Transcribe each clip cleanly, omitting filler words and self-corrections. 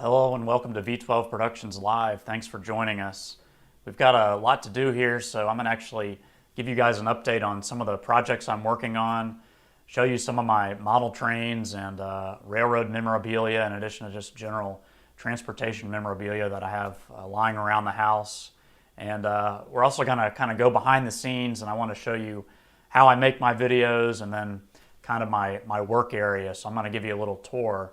hello and welcome to V12 Productions Live. Thanks for joining us. We've got a lot to do here, so I'm going to actually give you guys an update on some of the projects I'm working on, show you some of my model trains and railroad memorabilia, in addition to just general transportation memorabilia that I have lying around the house. And we're also going to kind of go behind the scenes, and I want to show you how I make my videos and then kind of my work area. So I'm going to give you a little tour.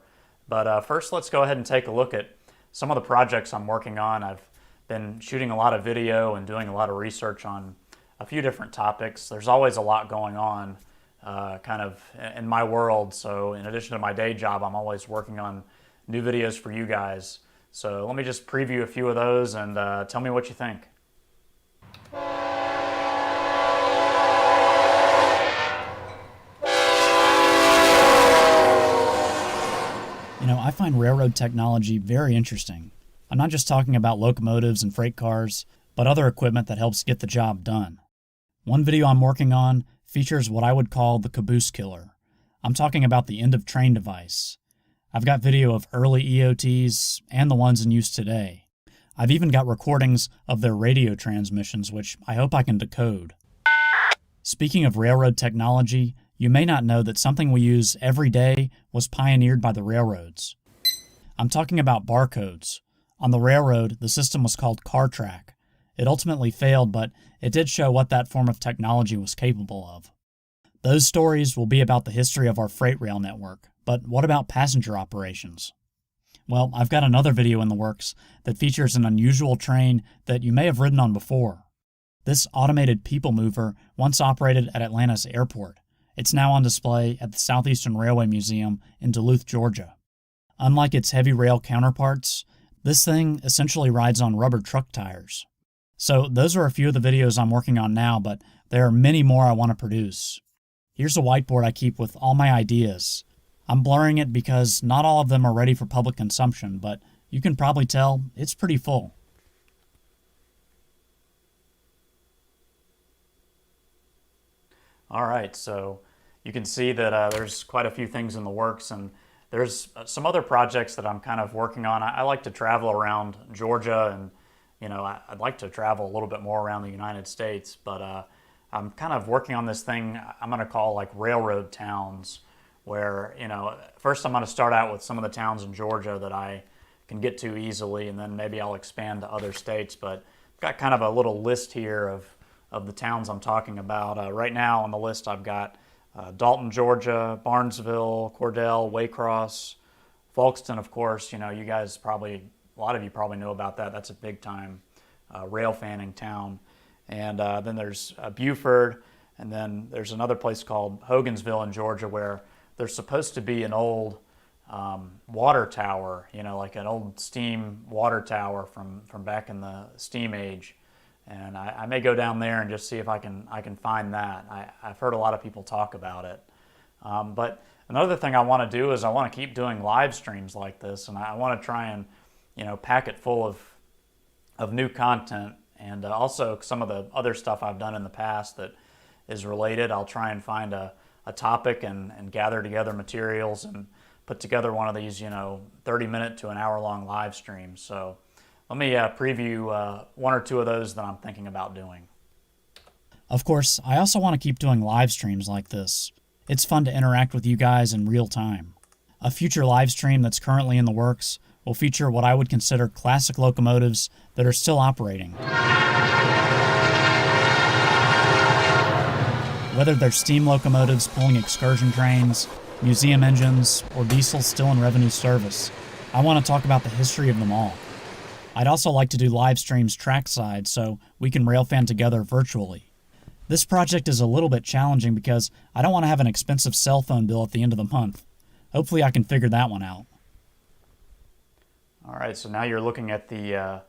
But first, let's go ahead and take a look at some of the projects I'm working on. I've been shooting a lot of video and doing a lot of research on a few different topics. There's always a lot going on kind of in my world. So in addition to my day job, I'm always working on new videos for you guys. So let me just preview a few of those and tell me what you think. You know, I find railroad technology very interesting. I'm not just talking about locomotives and freight cars, but other equipment that helps get the job done. One video I'm working on features what I would call the caboose killer. I'm talking about the end-of-train device. I've got video of early EOTs and the ones in use today. I've even got recordings of their radio transmissions, which I hope I can decode. Speaking of railroad technology, you may not know that something we use every day was pioneered by the railroads. I'm talking about barcodes. On the railroad, the system was called car track. It ultimately failed, but it did show what that form of technology was capable of. Those stories will be about the history of our freight rail network, but what about passenger operations? Well, I've got another video in the works that features an unusual train that you may have ridden on before. This automated people mover once operated at Atlanta's airport. It's now on display at the Southeastern Railway Museum in Duluth, Georgia. Unlike its heavy rail counterparts, this thing essentially rides on rubber truck tires. So those are a few of the videos I'm working on now, but there are many more I want to produce. Here's a whiteboard I keep with all my ideas. I'm blurring it because not all of them are ready for public consumption, but you can probably tell it's pretty full. All right, so you can see that there's quite a few things in the works, and there's some other projects that I'm kind of working on. I like to travel around Georgia, and I'd like to travel a little bit more around the United States, but I'm kind of working on this thing I'm going to call like railroad towns, where first I'm going to start out with some of the towns in Georgia that I can get to easily, and then maybe I'll expand to other states. But I've got kind of a little list here of the towns I'm talking about. Right now on the list I've got Dalton, Georgia, Barnesville, Cordell, Waycross, Folkston, of course. You guys probably, a lot of you probably know about that. That's a big time rail fanning town. And then there's Buford, and then there's another place called Hogansville in Georgia where there's supposed to be an old water tower, like an old steam water tower from back in the steam age. And I may go down there and just see if I can find that. I've heard a lot of people talk about it. But another thing I want to do is I want to keep doing live streams like this, and I want to try and pack it full of new content, and also some of the other stuff I've done in the past that is related. I'll try and find a topic and gather together materials and put together one of these 30-minute to an hour-long live streams. So let me preview one or two of those that I'm thinking about doing. Of course, I also want to keep doing live streams like this. It's fun to interact with you guys in real time. A future live stream that's currently in the works will feature what I would consider classic locomotives that are still operating. Whether they're steam locomotives pulling excursion trains, museum engines, or diesel still in revenue service, I want to talk about the history of them all. I'd also like to do live streams trackside so we can railfan together virtually. This project is a little bit challenging because I don't want to have an expensive cell phone bill at the end of the month. Hopefully I can figure that one out. All right, so now you're looking at the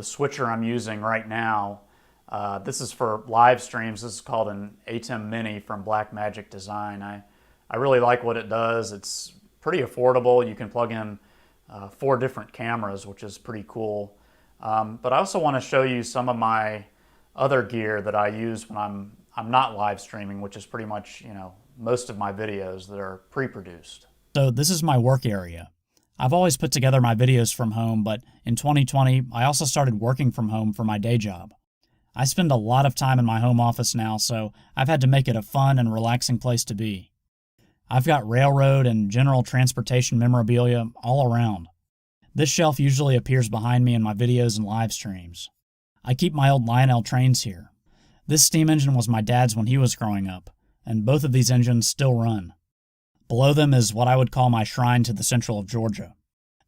switcher I'm using right now. This is for live streams. This is called an ATEM Mini from Blackmagic Design. I really like what it does. It's pretty affordable. You can plug in 4 different cameras, which is pretty cool. But I also want to show you some of my other gear that I use when I'm not live streaming, which is pretty much most of my videos that are pre-produced. So this is my work area. I've always put together my videos from home, but in 2020, I also started working from home for my day job. I spend a lot of time in my home office now, so I've had to make it a fun and relaxing place to be. I've got railroad and general transportation memorabilia all around. This shelf usually appears behind me in my videos and live streams. I keep my old Lionel trains here. This steam engine was my dad's when he was growing up, and both of these engines still run. Below them is what I would call my shrine to the Central of Georgia.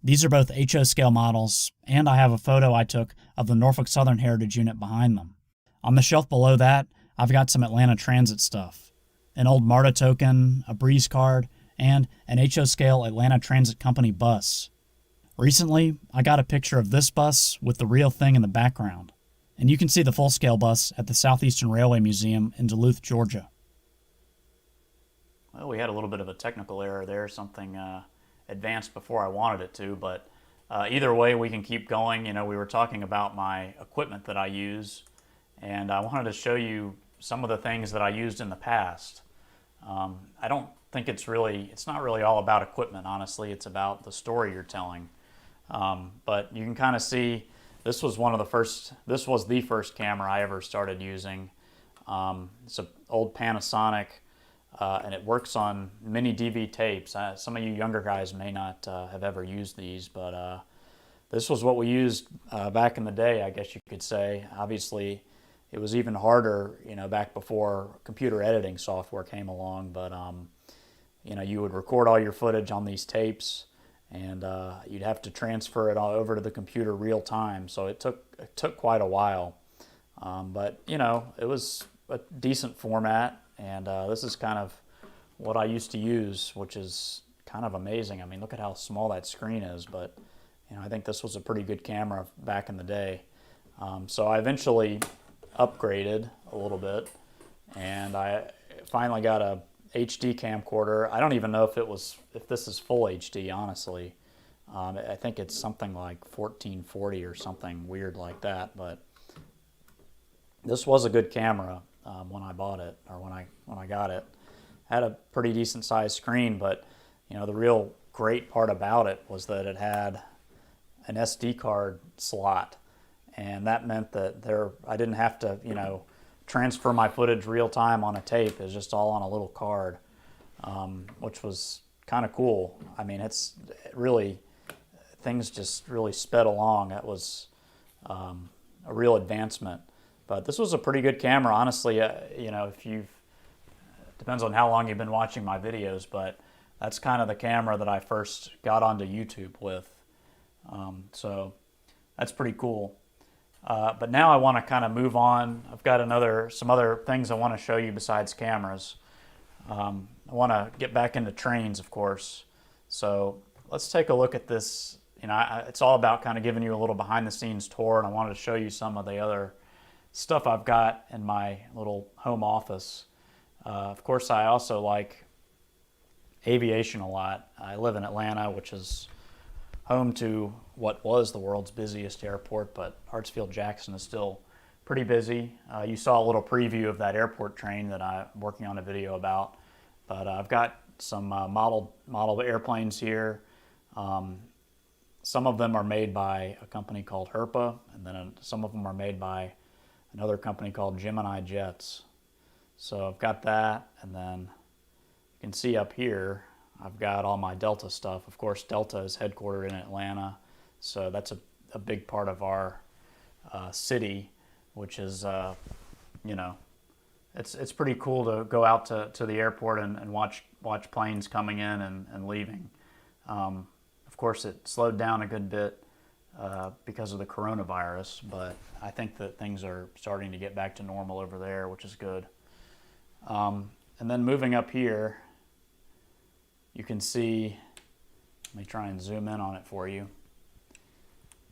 These are both HO scale models, and I have a photo I took of the Norfolk Southern Heritage unit behind them. On the shelf below that, I've got some Atlanta Transit stuff. An old MARTA token, a Breeze card, and an HO scale Atlanta Transit Company bus. Recently, I got a picture of this bus with the real thing in the background, and you can see the full-scale bus at the Southeastern Railway Museum in Duluth, Georgia. Well, we had a little bit of a technical error there, something advanced before I wanted it to, but either way, we can keep going. You know, we were talking about my equipment that I use, and I wanted to show you some of the things that I used in the past. I don't think it's not really all about equipment, honestly. It's about the story you're telling. But you can kind of see this was the first camera I ever started using. It's an old Panasonic, and it works on mini DV tapes. Some of you younger guys may not have ever used these, but this was what we used back in the day, I guess you could say. Obviously, it was even harder, you know, back before computer editing software came along. But you know, you would record all your footage on these tapes, and you'd have to transfer it all over to the computer real time. So it took quite a while, but you know, it was a decent format, and this is kind of what I used to use, which is kind of amazing. I mean, look at how small that screen is, but you know, I think this was a pretty good camera back in the day. So I eventually upgraded a little bit, and I finally got a HD camcorder. I don't even know if this is full HD, honestly. I think it's something like 1440 or something weird like that, but this was a good camera when I bought it, or when I got it. Had a pretty decent sized screen, but you know, the real great part about it was that it had an SD card slot, and that meant that I didn't have to, you know, transfer my footage real time on a tape. It was just all on a little card, which was kind of cool. I mean, things just really sped along. That was a real advancement. But this was a pretty good camera, honestly. You know, depends on how long you've been watching my videos, but that's kind of the camera that I first got onto YouTube with. So that's pretty cool. But now I want to kind of move on. I've got some other things I want to show you besides cameras. I want to get back into trains, of course. So let's take a look at this. You know, it's all about kind of giving you a little behind-the-scenes tour, and I wanted to show you some of the other stuff I've got in my little home office. Of course, I also like aviation a lot. I live in Atlanta, which is home to what was the world's busiest airport, but Hartsfield-Jackson is still pretty busy. You saw a little preview of that airport train that I'm working on a video about, but I've got some model airplanes here. Some of them are made by a company called Herpa, and then some of them are made by another company called Gemini Jets. So I've got that, and then you can see up here I've got all my Delta stuff. Of course, Delta is headquartered in Atlanta, so that's a big part of our city, which is, you know, it's pretty cool to go out to the airport and watch planes coming in and leaving. Of course, it slowed down a good bit because of the coronavirus, but I think that things are starting to get back to normal over there, which is good. And then moving up here, you can see, let me try and zoom in on it for you.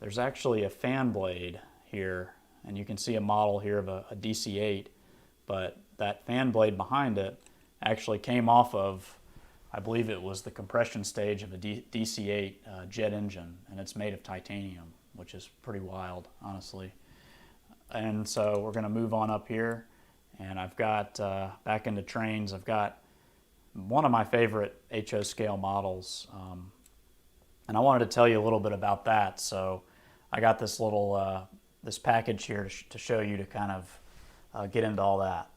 There's actually a fan blade here, and you can see a model here of a DC-8, but that fan blade behind it actually came off of, I believe it was the compression stage of a DC-8 jet engine, and it's made of titanium, which is pretty wild, honestly. And so we're going to move on up here, and I've got, back into trains, I've got one of my favorite HO scale models. And I wanted to tell you a little bit about that. So I got this little this package here to show you to kind of get into all that.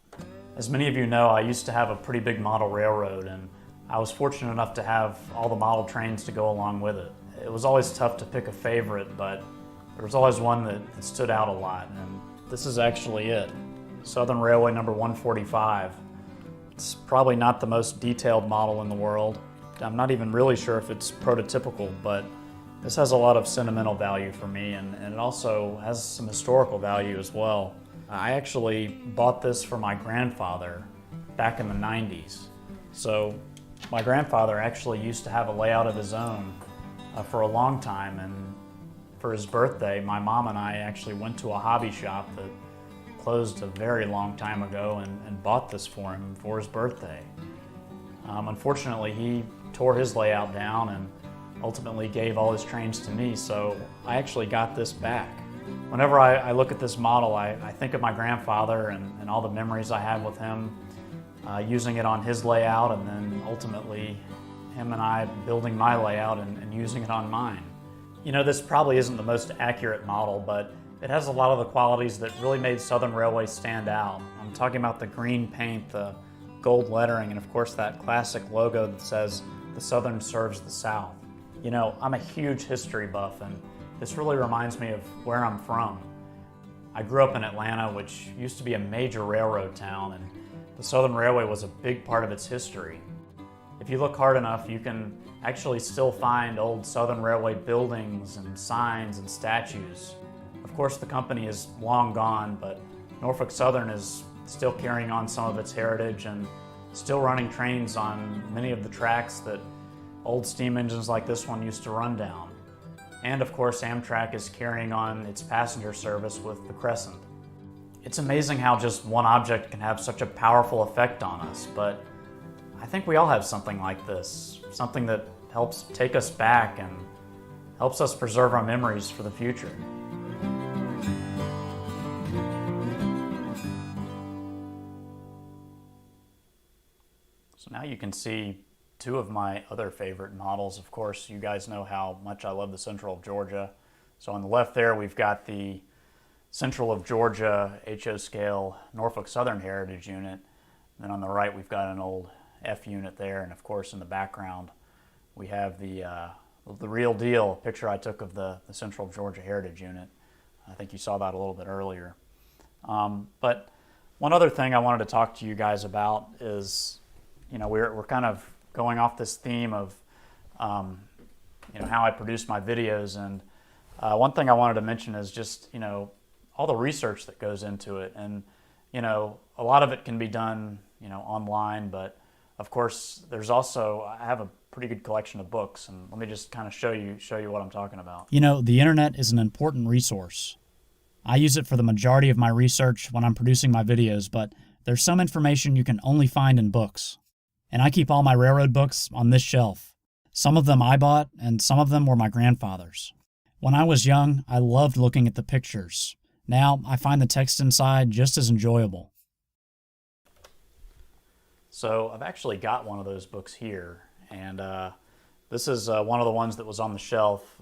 As many of you know, I used to have a pretty big model railroad, and I was fortunate enough to have all the model trains to go along with it. It was always tough to pick a favorite, but there was always one that stood out a lot, and this is actually it. Southern Railway number 145. It's probably not the most detailed model in the world. I'm not even really sure if it's prototypical, but this has a lot of sentimental value for me, and it also has some historical value as well. I actually bought this for my grandfather back in the 90s. So my grandfather actually used to have a layout of his own for a long time, and for his birthday, my mom and I actually went to a hobby shop that closed a very long time ago and bought this for him for his birthday. Unfortunately, he tore his layout down and ultimately gave all his trains to me, so I actually got this back. Whenever I look at this model, I think of my grandfather and all the memories I had with him, using it on his layout, and then ultimately him and I building my layout and using it on mine. You know, this probably isn't the most accurate model, but it has a lot of the qualities that really made Southern Railway stand out. I'm talking about the green paint, the gold lettering, and of course that classic logo that says, "The Southern serves the South." You know, I'm a huge history buff, and this really reminds me of where I'm from. I grew up in Atlanta, which used to be a major railroad town, and the Southern Railway was a big part of its history. If you look hard enough, you can actually still find old Southern Railway buildings and signs and statues. Of course, the company is long gone, but Norfolk Southern is still carrying on some of its heritage and still running trains on many of the tracks that old steam engines like this one used to run down. And of course, Amtrak is carrying on its passenger service with the Crescent. It's amazing how just one object can have such a powerful effect on us, but I think we all have something like this, something that helps take us back and helps us preserve our memories for the future. So now you can see two of my other favorite models. Of course, you guys know how much I love the Central of Georgia. So on the left there, we've got the Central of Georgia HO scale Norfolk Southern Heritage Unit. Then on the right, we've got an old F unit there. And of course, in the background, we have the real deal picture I took of the Central of Georgia Heritage Unit. I think you saw that a little bit earlier. But one other thing I wanted to talk to you guys about is, you know, we're kind of going off this theme of, you know, how I produce my videos. And one thing I wanted to mention is just, you know, all the research that goes into it. And, you know, a lot of it can be done, you know, online, but of course there's also, I have a pretty good collection of books, and let me just kind of show you what I'm talking about. You know, the internet is an important resource. I use it for the majority of my research when I'm producing my videos, but there's some information you can only find in books. And I keep all my railroad books on this shelf. Some of them I bought, and some of them were my grandfather's. When I was young, I loved looking at the pictures. Now, I find the text inside just as enjoyable. So I've actually got one of those books here, and this is one of the ones that was on the shelf.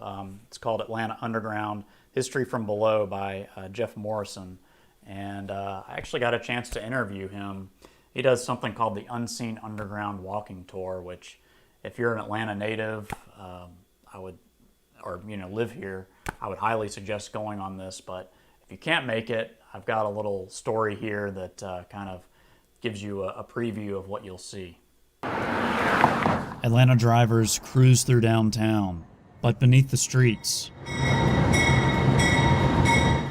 It's called Atlanta Underground, History from Below by Jeff Morrison. And I actually got a chance to interview him. He does something called the Unseen Underground Walking Tour, which if you're an Atlanta native, live here, I would highly suggest going on this. But if you can't make it, I've got a little story here that kind of gives you a preview of what you'll see. Atlanta drivers cruise through downtown, but beneath the streets,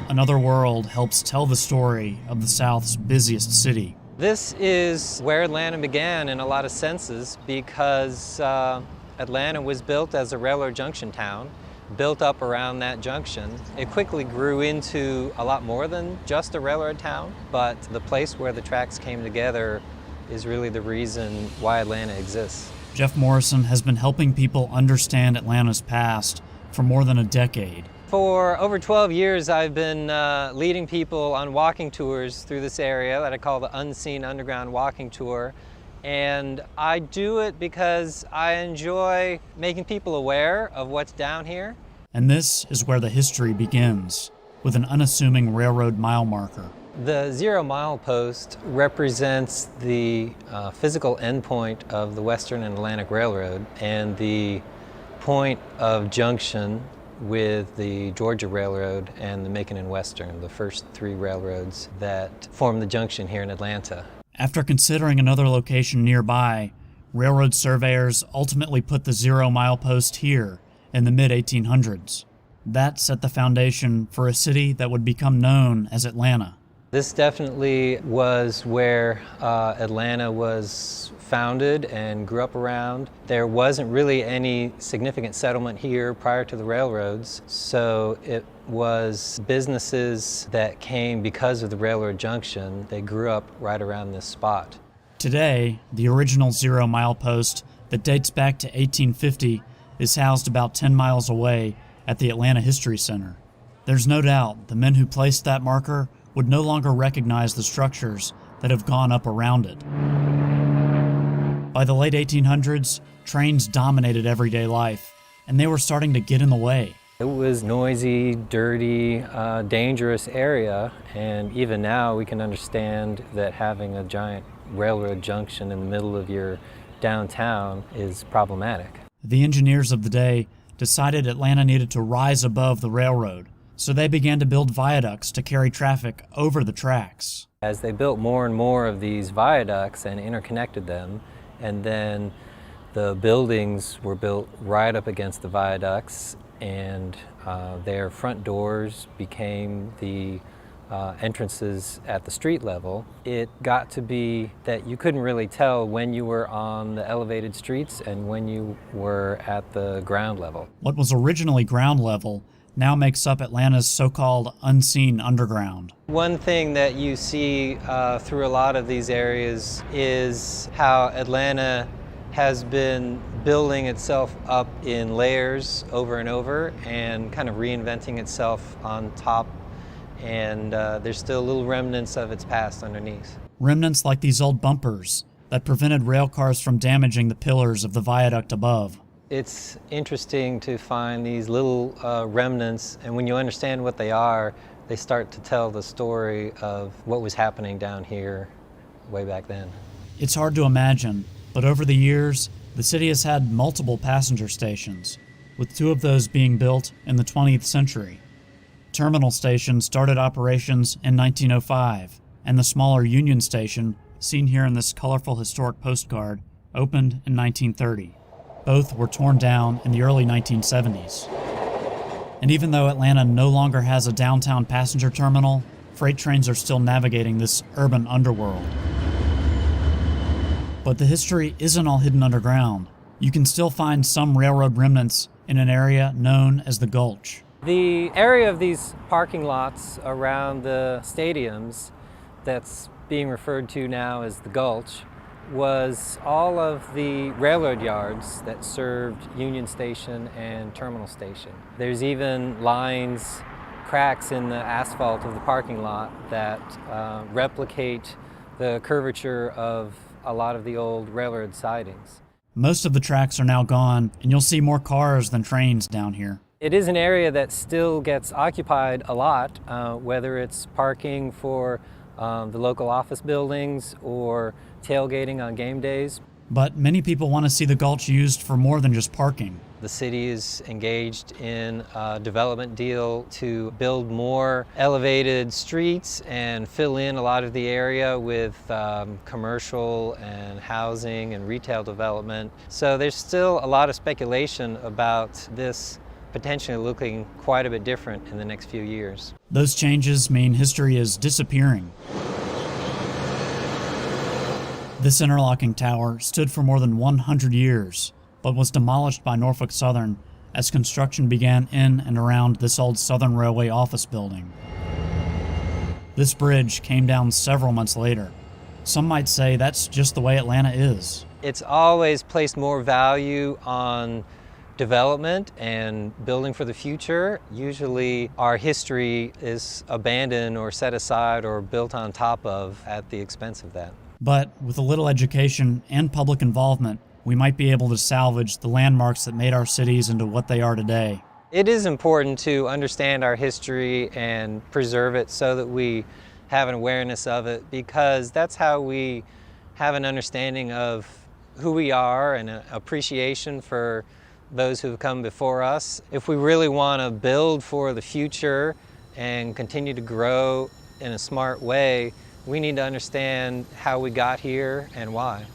another world helps tell the story of the South's busiest city. This is where Atlanta began in a lot of senses because Atlanta was built as a railroad junction town, built up around that junction. It quickly grew into a lot more than just a railroad town, but the place where the tracks came together is really the reason why Atlanta exists. Jeff Morrison has been helping people understand Atlanta's past for more than a decade. For over 12 years, I've been leading people on walking tours through this area that I call the Unseen Underground Walking Tour. And I do it because I enjoy making people aware of what's down here. And this is where the history begins, with an unassuming railroad mile marker. The 0 mile post represents the physical endpoint of the Western and Atlantic Railroad and the point of junction with the Georgia Railroad and the Macon and Western, the first 3 railroads that form the junction here in Atlanta. After considering another location nearby, railroad surveyors ultimately put the 0 mile post here in the mid-1800s. That set the foundation for a city that would become known as Atlanta. This definitely was where Atlanta was founded and grew up around. There wasn't really any significant settlement here prior to the railroads, so it was businesses that came because of the railroad junction. They grew up right around this spot. Today, the original 0 mile post that dates back to 1850 is housed about 10 miles away at the Atlanta History Center. There's no doubt the men who placed that marker would no longer recognize the structures that have gone up around it. By the late 1800s, trains dominated everyday life, and they were starting to get in the way. It was noisy, dirty, dangerous area, and even now we can understand that having a giant railroad junction in the middle of your downtown is problematic. The engineers of the day decided Atlanta needed to rise above the railroad, so they began to build viaducts to carry traffic over the tracks. As they built more and more of these viaducts and interconnected them, and then the buildings were built right up against the viaducts, and their front doors became the entrances at the street level. It got to be that you couldn't really tell when you were on the elevated streets and when you were at the ground level. What was originally ground level now makes up Atlanta's so-called unseen underground. One thing that you see through a lot of these areas is how Atlanta has been building itself up in layers over and over and kind of reinventing itself on top, and there's still little remnants of its past underneath. Remnants like these old bumpers that prevented rail cars from damaging the pillars of the viaduct above. It's interesting to find these little remnants, and when you understand what they are, they start to tell the story of what was happening down here way back then. It's hard to imagine, but over the years, the city has had multiple passenger stations, with 2 of those being built in the 20th century. Terminal Station started operations in 1905, and the smaller Union Station, seen here in this colorful historic postcard, opened in 1930. Both were torn down in the early 1970s. And even though Atlanta no longer has a downtown passenger terminal, freight trains are still navigating this urban underworld. But the history isn't all hidden underground. You can still find some railroad remnants in an area known as the Gulch. The area of these parking lots around the stadiums that's being referred to now as the Gulch was all of the railroad yards that served Union Station and Terminal Station. There's even lines, cracks in the asphalt of the parking lot that replicate the curvature of a lot of the old railroad sidings. Most of the tracks are now gone, and you'll see more cars than trains down here. It is an area that still gets occupied a lot, whether it's parking for the local office buildings or tailgating on game days. But many people want to see the Gulch used for more than just parking. The city is engaged in a development deal to build more elevated streets and fill in a lot of the area with commercial and housing and retail development. So there's still a lot of speculation about this potentially looking quite a bit different in the next few years. Those changes mean history is disappearing. This interlocking tower stood for more than 100 years, but was demolished by Norfolk Southern as construction began in and around this old Southern Railway office building. This bridge came down several months later. Some might say that's just the way Atlanta is. It's always placed more value on development and building for the future. Usually our history is abandoned or set aside or built on top of at the expense of that. But with a little education and public involvement, we might be able to salvage the landmarks that made our cities into what they are today. It is important to understand our history and preserve it so that we have an awareness of it, because that's how we have an understanding of who we are and an appreciation for those who have come before us. If we really want to build for the future and continue to grow in a smart way, we need to understand how we got here and why.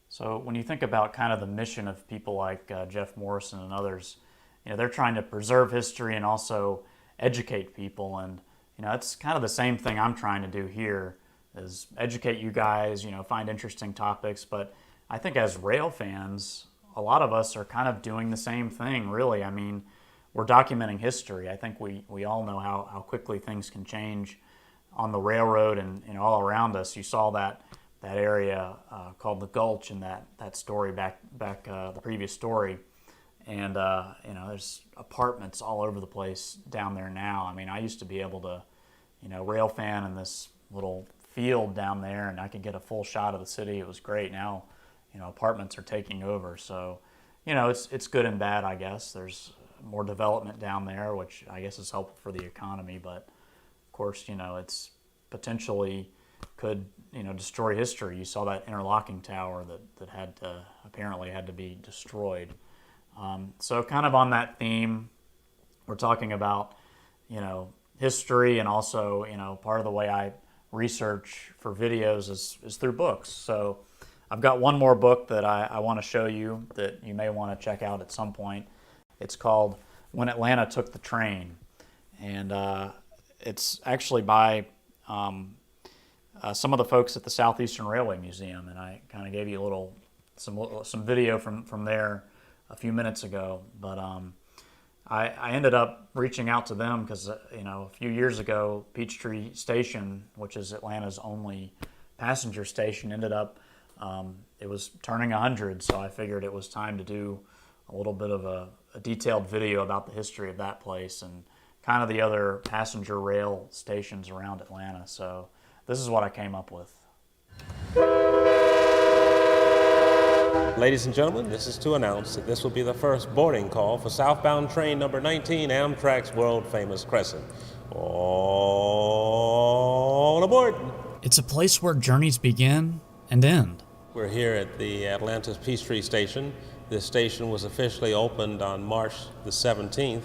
So when you think about kind of the mission of people like Jeff Morrison and others, they're trying to preserve history and also educate people. And, that's kind of the same thing I'm trying to do here, is educate you guys, find interesting topics. But I think as rail fans, a lot of us are kind of doing the same thing, really. I mean, we're documenting history. I think we all know how quickly things can change on the railroad and all around us. You saw that area called the Gulch in that story back the previous story, and there's apartments all over the place down there now. I mean, I used to be able to rail fan in this little field down there, and I could get a full shot of the city. It was great. Now apartments are taking over, so it's good and bad, I guess. There's more development down there, which I guess is helpful for the economy, but of course it's potentially could destroy history. You saw that interlocking tower that apparently had to be destroyed. So kind of on that theme, we're talking about history, and also part of the way I research for videos is through books. So I've got one more book that I want to show you that you may want to check out at some point. It's called When Atlanta Took the Train, and it's actually by some of the folks at the Southeastern Railway Museum, and I kind of gave you some video from there a few minutes ago. But I ended up reaching out to them because a few years ago, Peachtree Station, which is Atlanta's only passenger station, ended up it was turning 100, so I figured it was time to do a little bit of a detailed video about the history of that place and kind of the other passenger rail stations around Atlanta. So this is what I came up with. Ladies and gentlemen, this is to announce that this will be the first boarding call for southbound train number 19, Amtrak's world-famous Crescent. All aboard! It's a place where journeys begin and end. We're here at the Atlanta's Peachtree Station. This station was officially opened on March the 17th,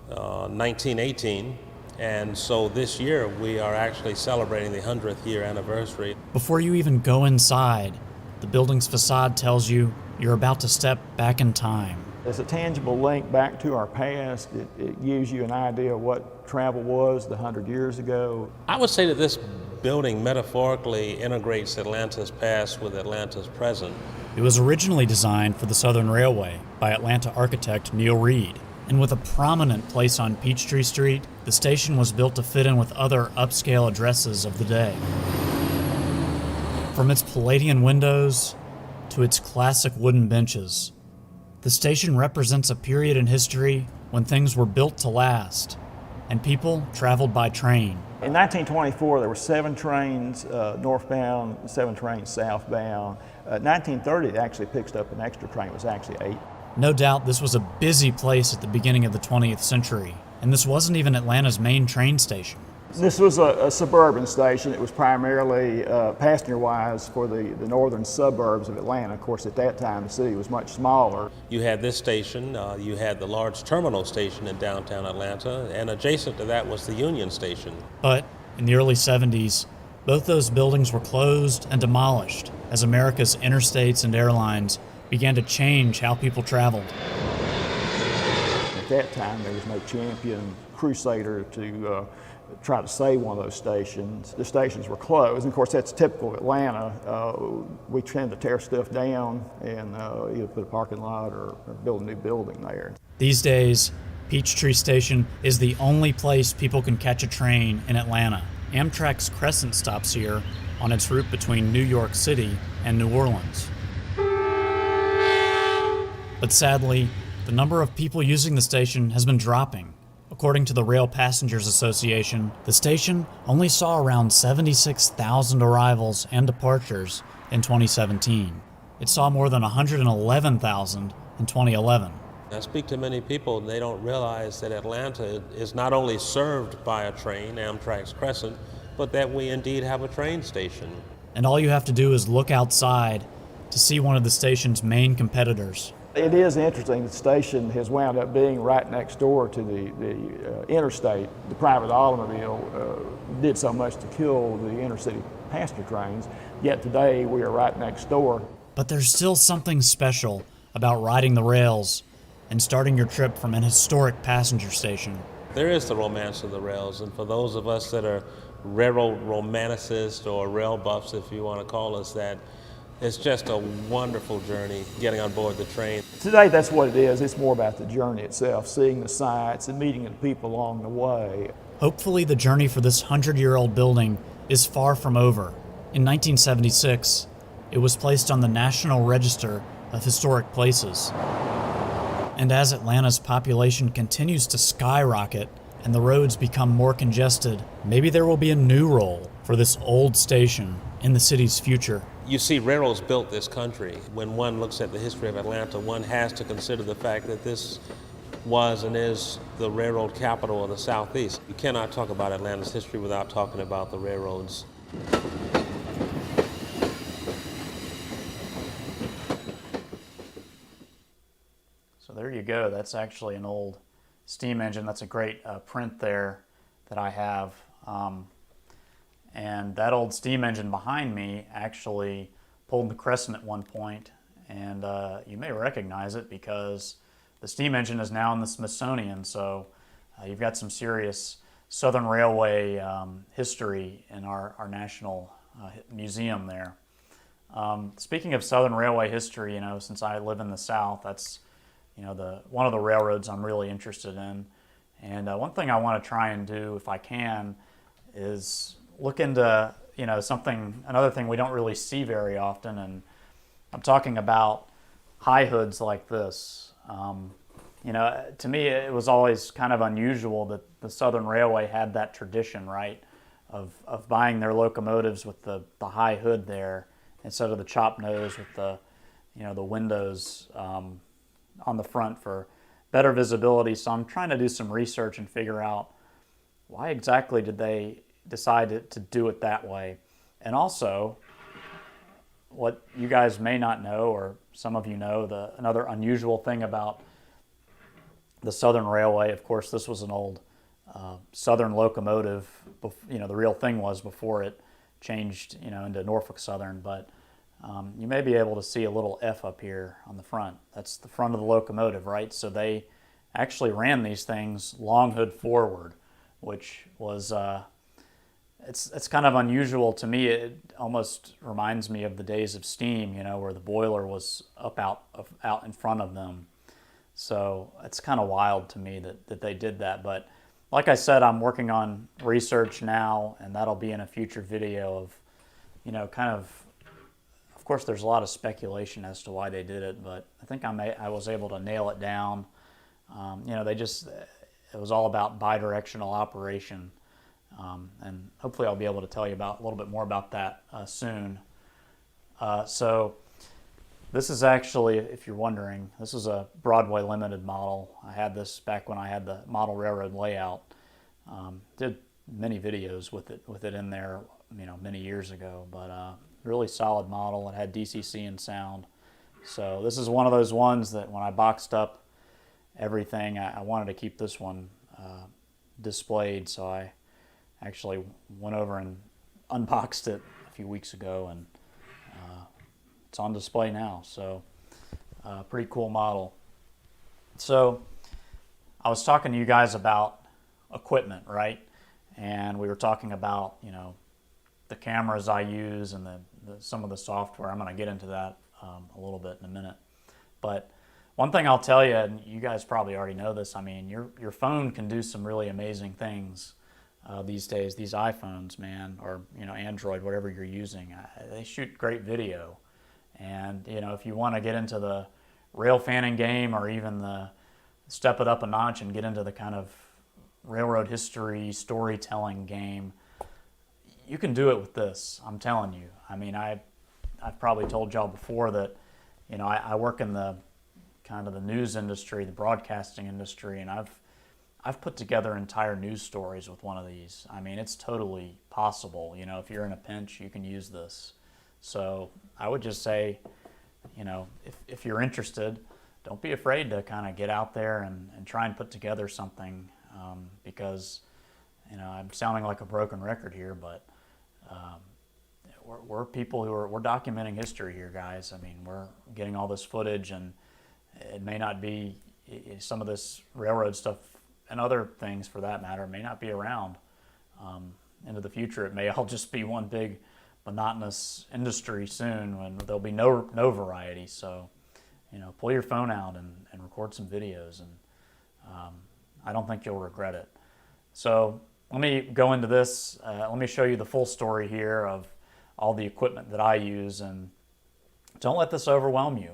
1918. And so this year we are actually celebrating the 100th year anniversary. Before you even go inside, the building's facade tells you you're about to step back in time. It's a tangible link back to our past. It gives you an idea of what travel was 100 years ago. I would say that this building metaphorically integrates Atlanta's past with Atlanta's present. It was originally designed for the Southern Railway by Atlanta architect Neil Reed. And with a prominent place on Peachtree Street, the station was built to fit in with other upscale addresses of the day. From its Palladian windows to its classic wooden benches, the station represents a period in history when things were built to last, and people traveled by train. In 1924, there were 7 trains northbound, 7 trains southbound. 1930, it actually picked up an extra train. It was actually 8. No doubt this was a busy place at the beginning of the 20th century, and this wasn't even Atlanta's main train station. This was a suburban station. It was primarily passenger-wise for the northern suburbs of Atlanta. Of course, at that time, the city was much smaller. You had this station, you had the large terminal station in downtown Atlanta, and adjacent to that was the Union Station. But in the early 70s, both those buildings were closed and demolished as America's interstates and airlines began to change how people traveled. At that time, there was no champion crusader to try to save one of those stations. The stations were closed, and of course that's typical of Atlanta. We tend to tear stuff down and either put a parking lot or build a new building there. These days, Peachtree Station is the only place people can catch a train in Atlanta. Amtrak's Crescent stops here on its route between New York City and New Orleans. But sadly, the number of people using the station has been dropping. According to the Rail Passengers Association, the station only saw around 76,000 arrivals and departures in 2017. It saw more than 111,000 in 2011. I speak to many people, and they don't realize that Atlanta is not only served by a train, Amtrak's Crescent, but that we indeed have a train station. And all you have to do is look outside to see one of the station's main competitors. It is interesting, the station has wound up being right next door to the interstate. The private automobile did so much to kill the intercity passenger trains, yet today we are right next door. But there's still something special about riding the rails and starting your trip from an historic passenger station. There is the romance of the rails, and for those of us that are railroad romanicists or rail buffs, if you want to call us that, it's just a wonderful journey getting on board the train. Today that's what it is. It's more about the journey itself, seeing the sights and meeting the people along the way. Hopefully the journey for this 100-year-old building is far from over. In 1976, it was placed on the National Register of Historic Places. And as Atlanta's population continues to skyrocket and the roads become more congested, maybe there will be a new role for this old station in the city's future. You see, railroads built this country. When one looks at the history of Atlanta, one has to consider the fact that this was and is the railroad capital of the Southeast. You cannot talk about Atlanta's history without talking about the railroads. So there you go. That's actually an old steam engine. That's a great print there that I have. And that old steam engine behind me actually pulled the Crescent at one point, and you may recognize it because the steam engine is now in the Smithsonian, so you've got some serious Southern Railway history in our National Museum there. Speaking of Southern Railway history, you know, since I live in the South, that's, you know, one of the railroads I'm really interested in. And one thing I want to try and do, if I can, is look into, you know, another thing we don't really see very often, and I'm talking about high hoods like this. You know, to me, it was always kind of unusual that the Southern Railway had that tradition, right, of buying their locomotives with the high hood there instead of the chop nose with the, you know, the windows on the front for better visibility. So I'm trying to do some research and figure out why exactly did they decide to do it that way. And also, what you guys may not know, or some of you know, another unusual thing about the Southern Railway, of course, this was an old Southern locomotive. You know, the real thing was before it changed, you know, into Norfolk Southern. But you may be able to see a little F up here on the front. That's the front of the locomotive, right? So they actually ran these things long hood forward, which was it's kind of unusual to me. It almost reminds me of the days of steam, you know, where the boiler was out in front of them. So it's kind of wild to me that they did that. But like I said, I'm working on research now, and that'll be in a future video of, you know, kind of course, there's a lot of speculation as to why they did it, but I think I was able to nail it down. You know, it was all about bidirectional operation. And hopefully I'll be able to tell you a little bit more about that soon. So this is actually, if you're wondering, this is a Broadway Limited model. I had this back when I had the model railroad layout. Did many videos with it in there, you know, many years ago, but really solid model. It had DCC and sound. So this is one of those ones that when I boxed up everything, I wanted to keep this one displayed, so I actually went over and unboxed it a few weeks ago, and it's on display now. So pretty cool model. So I was talking to you guys about equipment, right? And we were talking about, you know, the cameras I use and some of the software. I'm going to get into that a little bit in a minute. But one thing I'll tell you, and you guys probably already know this, I mean, your phone can do some really amazing things these days, these iPhones, man, or Android, whatever you're using, they shoot great video. And if you want to get into the rail fanning game, or even the step it up a notch and get into the kind of railroad history storytelling game, you can do it with this. I'm telling you. I mean, I've probably told y'all before that I work in the kind of the news industry, the broadcasting industry, and I've put together entire news stories with one of these. I mean, it's totally possible. If you're in a pinch, you can use this. So I would just say, if you're interested, don't be afraid to kind of get out there and try and put together something, because I'm sounding like a broken record here, but we're people we're documenting history here, guys. I mean, we're getting all this footage, and it may not be some of this railroad stuff, and other things for that matter, may not be around into the future. It may all just be one big monotonous industry soon, when there'll be no variety. So pull your phone out and record some videos, and I don't think you'll regret it. So let me go into this. Let me show you the full story here of all the equipment that I use, and don't let this overwhelm you.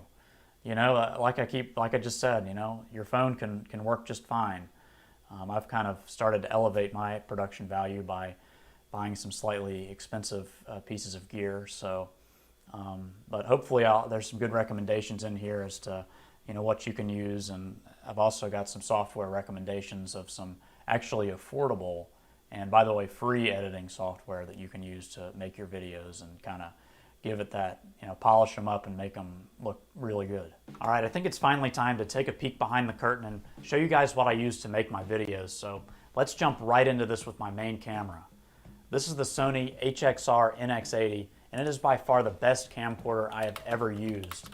Like I just said, your phone can work just fine. I've kind of started to elevate my production value by buying some slightly expensive pieces of gear. So, but hopefully there's some good recommendations in here as to what you can use, and I've also got some software recommendations of some actually affordable, and by the way, free editing software that you can use to make your videos and kind of give it that, polish them up and make them look really good. All right, I think it's finally time to take a peek behind the curtain and show you guys what I use to make my videos. So let's jump right into this with my main camera. This is the Sony HXR NX80, and it is by far the best camcorder I have ever used.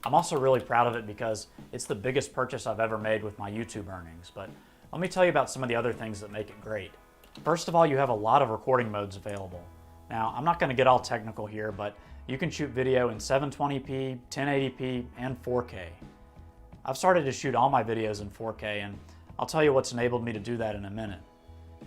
I'm also really proud of it because it's the biggest purchase I've ever made with my YouTube earnings, but let me tell you about some of the other things that make it great. First of all, you have a lot of recording modes available. Now, I'm not going to get all technical here, but you can shoot video in 720p, 1080p, and 4K. I've started to shoot all my videos in 4K, and I'll tell you what's enabled me to do that in a minute.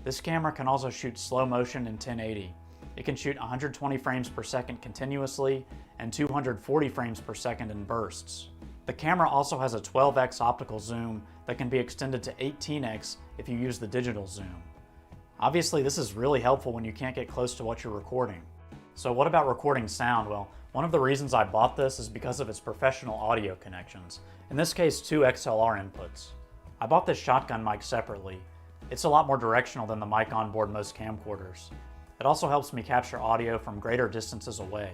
This camera can also shoot slow motion in 1080. It can shoot 120 frames per second continuously and 240 frames per second in bursts. The camera also has a 12x optical zoom that can be extended to 18x if you use the digital zoom. Obviously, this is really helpful when you can't get close to what you're recording. So what about recording sound? Well, one of the reasons I bought this is because of its professional audio connections. In this case, 2 XLR inputs. I bought this shotgun mic separately. It's a lot more directional than the mic on board most camcorders. It also helps me capture audio from greater distances away.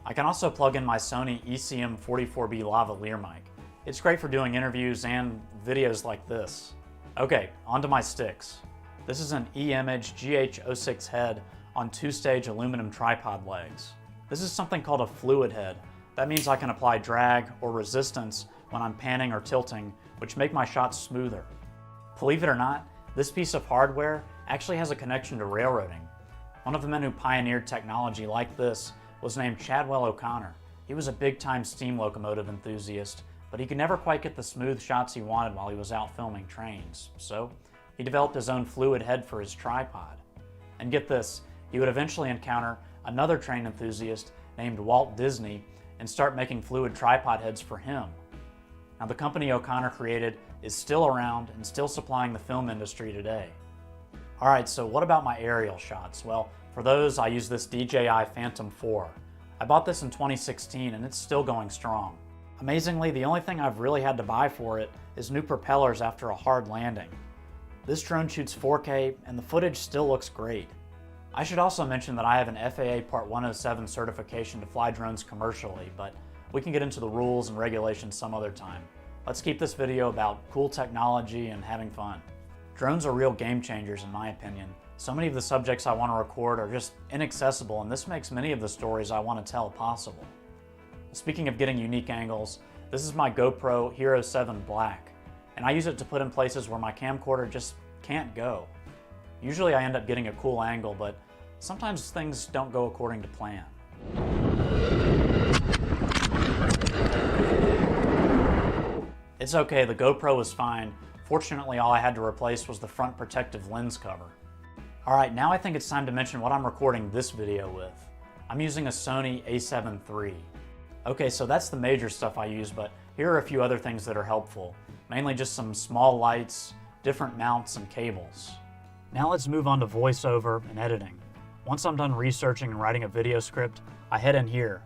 I can also plug in my Sony ECM44B lavalier mic. It's great for doing interviews and videos like this. Okay, onto my sticks. This is an E-Image GH06 head on 2-stage aluminum tripod legs. This is something called a fluid head. That means I can apply drag or resistance when I'm panning or tilting, which make my shots smoother. Believe it or not, this piece of hardware actually has a connection to railroading. One of the men who pioneered technology like this was named Chadwell O'Connor. He was a big-time steam locomotive enthusiast, but he could never quite get the smooth shots he wanted while he was out filming trains. So he developed his own fluid head for his tripod. And get this, he would eventually encounter another train enthusiast named Walt Disney and start making fluid tripod heads for him. Now, the company O'Connor created is still around and still supplying the film industry today. All right, so what about my aerial shots? Well, for those, I use this DJI Phantom 4. I bought this in 2016 and it's still going strong. Amazingly, the only thing I've really had to buy for it is new propellers after a hard landing. This drone shoots 4K and the footage still looks great. I should also mention that I have an FAA Part 107 certification to fly drones commercially, but we can get into the rules and regulations some other time. Let's keep this video about cool technology and having fun. Drones are real game changers in my opinion. So many of the subjects I want to record are just inaccessible, and this makes many of the stories I want to tell possible. Speaking of getting unique angles, this is my GoPro Hero 7 Black, and I use it to put in places where my camcorder just can't go. Usually I end up getting a cool angle, but sometimes things don't go according to plan. It's okay, the GoPro was fine. Fortunately, all I had to replace was the front protective lens cover. All right, now I think it's time to mention what I'm recording this video with. I'm using a Sony a7 III. Okay, so that's the major stuff I use, but here are a few other things that are helpful. Mainly just some small lights, different mounts, and cables. Now let's move on to voiceover and editing. Once I'm done researching and writing a video script, I head in here.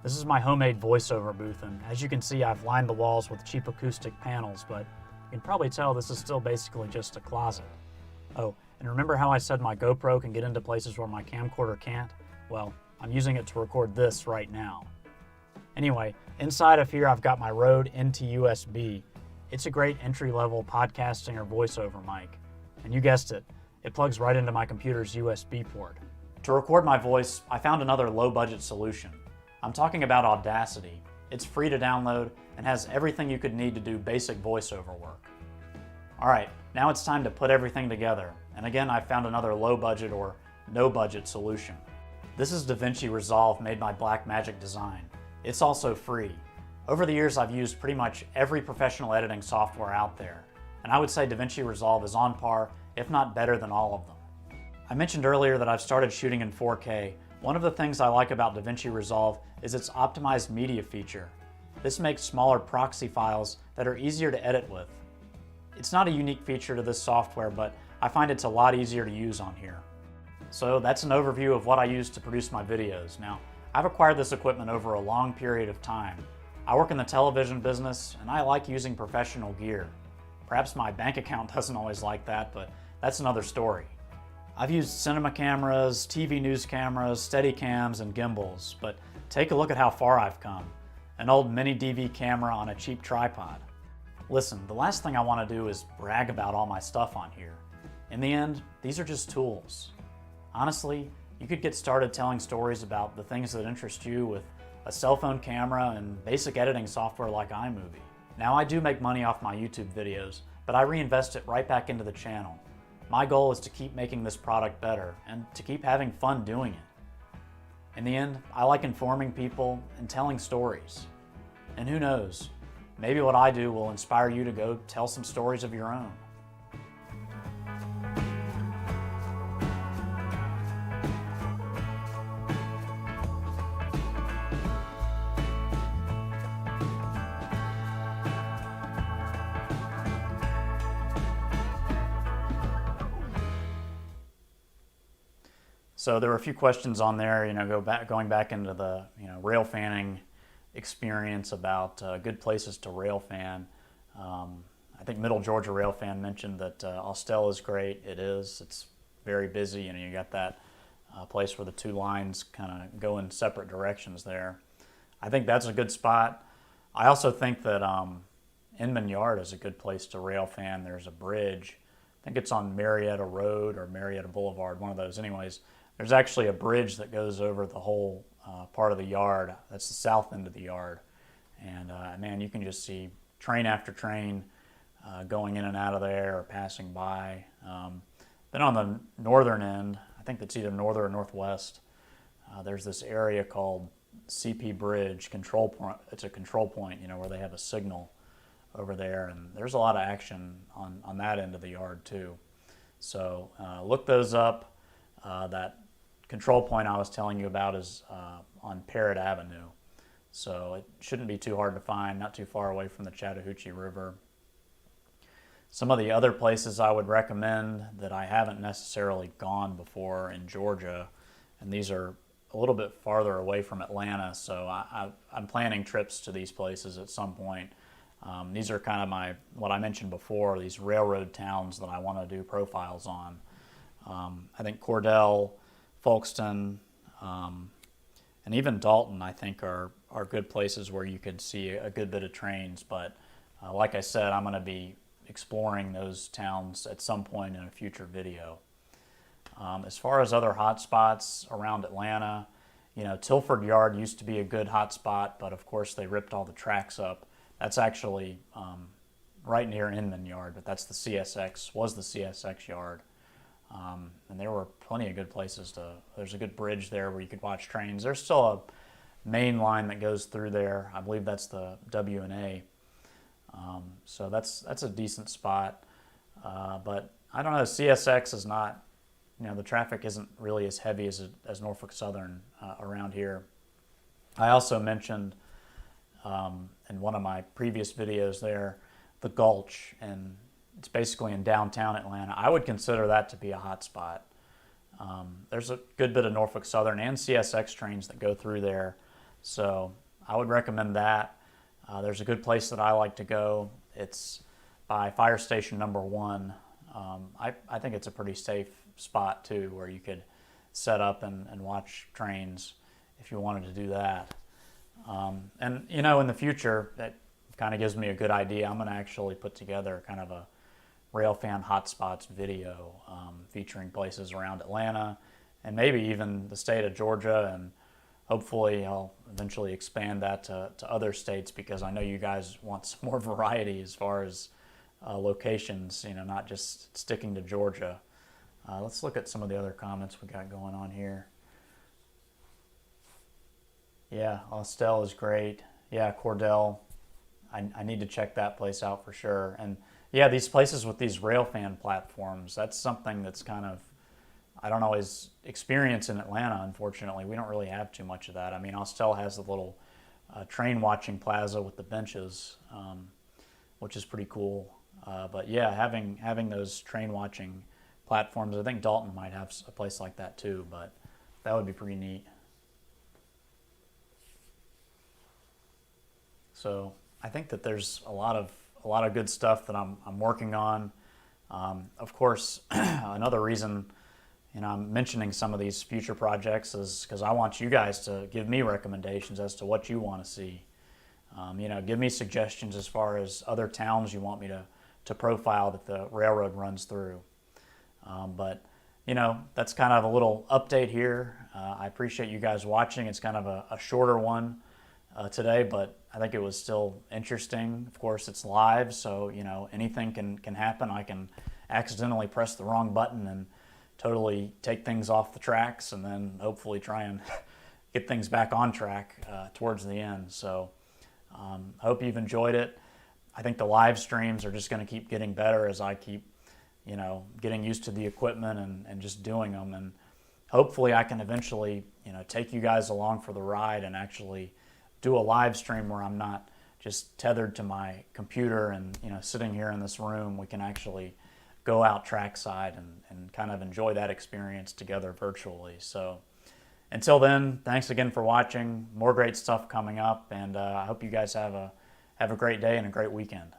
This is my homemade voiceover booth, and as you can see, I've lined the walls with cheap acoustic panels, but you can probably tell this is still basically just a closet. Oh, and remember how I said my GoPro can get into places where my camcorder can't? Well, I'm using it to record this right now. Anyway, inside of here I've got my Rode NT USB. It's a great entry-level podcasting or voiceover mic. And you guessed it, it plugs right into my computer's USB port. To record my voice, I found another low-budget solution. I'm talking about Audacity. It's free to download and has everything you could need to do basic voiceover work. Alright, now it's time to put everything together. And again, I found another low-budget or no-budget solution. This is DaVinci Resolve made by Blackmagic Design. It's also free. Over the years, I've used pretty much every professional editing software out there, and I would say DaVinci Resolve is on par, if not better than all of them. I mentioned earlier that I've started shooting in 4K. One of the things I like about DaVinci Resolve is its optimized media feature. This makes smaller proxy files that are easier to edit with. It's not a unique feature to this software, but I find it's a lot easier to use on here. So that's an overview of what I use to produce my videos. Now, I've acquired this equipment over a long period of time. I work in the television business, and I like using professional gear. Perhaps my bank account doesn't always like that, but that's another story. I've used cinema cameras, TV news cameras, Steadicams, and gimbals, but take a look at how far I've come. An old mini DV camera on a cheap tripod. Listen, the last thing I want to do is brag about all my stuff on here. In the end, these are just tools. Honestly, you could get started telling stories about the things that interest you with a cell phone camera and basic editing software like iMovie. Now, I do make money off my YouTube videos, but I reinvest it right back into the channel. My goal is to keep making this product better and to keep having fun doing it. In the end, I like informing people and telling stories. And who knows, maybe what I do will inspire you to go tell some stories of your own. So there were a few questions on there, going back into the rail fanning experience about good places to rail fan. I think Middle Georgia Rail Fan mentioned that Austell is great. It is. It's very busy. You got that place where the two lines kind of go in separate directions there. I think that's a good spot. I also think that Inman Yard is a good place to rail fan. There's a bridge. I think it's on Marietta Road or Marietta Boulevard, one of those. Anyways, there's actually a bridge that goes over the whole part of the yard. That's the south end of the yard. And man, you can just see train after train going in and out of there or passing by. Then on the northern end, I think that's either northern or northwest, there's this area called CP Bridge Control Point. It's a control point, where they have a signal over there, and there's a lot of action on that end of the yard too. So look those up. That control point I was telling you about is on Parrott Avenue. So it shouldn't be too hard to find, not too far away from the Chattahoochee River. Some of the other places I would recommend that I haven't necessarily gone before in Georgia, and these are a little bit farther away from Atlanta, so I'm planning trips to these places at some point. These are kind of what I mentioned before, these railroad towns that I want to do profiles on. I think Cordell, Folkston, and even Dalton, I think, are good places where you could see a good bit of trains. But like I said, I'm going to be exploring those towns at some point in a future video. As far as other hot spots around Atlanta, Tilford Yard used to be a good hot spot, but of course they ripped all the tracks up. That's actually right near Inman Yard, but that's was the CSX yard. And there were plenty of good places there's a good bridge there where you could watch trains. There's still a main line that goes through there. I believe that's the W&A. So that's a decent spot. But I don't know, CSX is not the traffic isn't really as heavy as Norfolk Southern around here. I also mentioned in one of my previous videos there, the Gulch, and it's basically in downtown Atlanta. I would consider that to be a hot spot. There's a good bit of Norfolk Southern and CSX trains that go through there, so I would recommend that. There's a good place that I like to go. It's by Fire Station Number 1. I think it's a pretty safe spot too, where you could set up and watch trains if you wanted to do that. And in the future, that kind of gives me a good idea. I'm going to actually put together kind of a Railfan Hotspots video featuring places around Atlanta and maybe even the state of Georgia, and hopefully I'll eventually expand that to other states, because I know you guys want some more variety as far as locations, not just sticking to Georgia. Let's look at some of the other comments we got going on here. Yeah, Austell is great. Yeah, Cordell. I need to check that place out for sure. And yeah, these places with these Railfan platforms, that's something that's kind of, I don't always experience in Atlanta, unfortunately. We don't really have too much of that. I mean, Austell has the little train watching plaza with the benches, which is pretty cool. But yeah, having those train watching platforms, I think Dalton might have a place like that too, but that would be pretty neat. So I think that there's a lot of good stuff that I'm working on. Of course, another reason I'm mentioning some of these future projects is because I want you guys to give me recommendations as to what you want to see. Give me suggestions as far as other towns you want me to profile that the railroad runs through. But that's kind of a little update here. I appreciate you guys watching. It's kind of a shorter one today, but I think it was still interesting. Of course, it's live, so anything can happen. I can accidentally press the wrong button and totally take things off the tracks, and then hopefully try and get things back on track towards the end. So I hope you've enjoyed it. I think the live streams are just going to keep getting better as I keep getting used to the equipment and just doing them. And hopefully I can eventually take you guys along for the ride and actually do a live stream where I'm not just tethered to my computer and sitting here in this room. We can actually go out trackside and kind of enjoy that experience together virtually. So until then, thanks again for watching. More great stuff coming up, and I hope you guys have a great day and a great weekend.